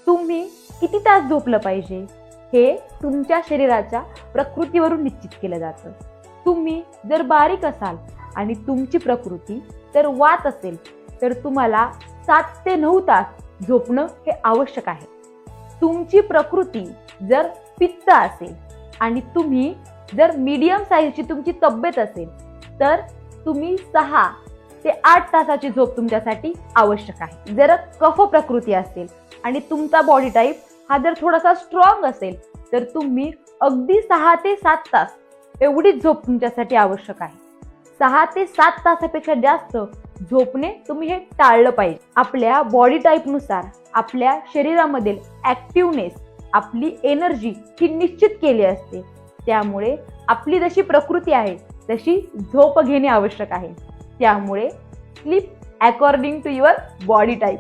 तुम्ही किती तास झोपलं पाहिजे हे तुमच्या शरीराच्या प्रकृतीवरून निश्चित केलं जातं. तुम्ही जर बारीक असाल आणि तुमची प्रकृती जर वात असेल तर तुम्हाला 7 ते 9 तास झोपणं हे आवश्यक आहे. तुमची प्रकृती जर पित्त असेल आणि तुम्ही जर मीडियम साईजची तुमची तब्येत असेल तर तुम्ही 6 ते 8 तासाची झोप तुमच्यासाठी आवश्यक आहे. जर कफ प्रकृती असेल आणि तुमचा बॉडी टाईप हा जर थोडासा स्ट्रॉंग असेल तर तुम्ही अगदी 6 ते 7 तास एवढीच झोप तुमच्यासाठी आवश्यक आहे. 6 ते 7 तासापेक्षा जास्त झोपणे तुम्ही हे टाळलं पाहिजे. आपल्या बॉडी टाईपनुसार आपल्या शरीरामधील ऍक्टिव्हनेस, आपली एनर्जी ही निश्चित केली असते. त्यामुळे आपली जशी प्रकृती आहे तशी झोप घेणे आवश्यक आहे. त्यामुळे sleep according to your body type.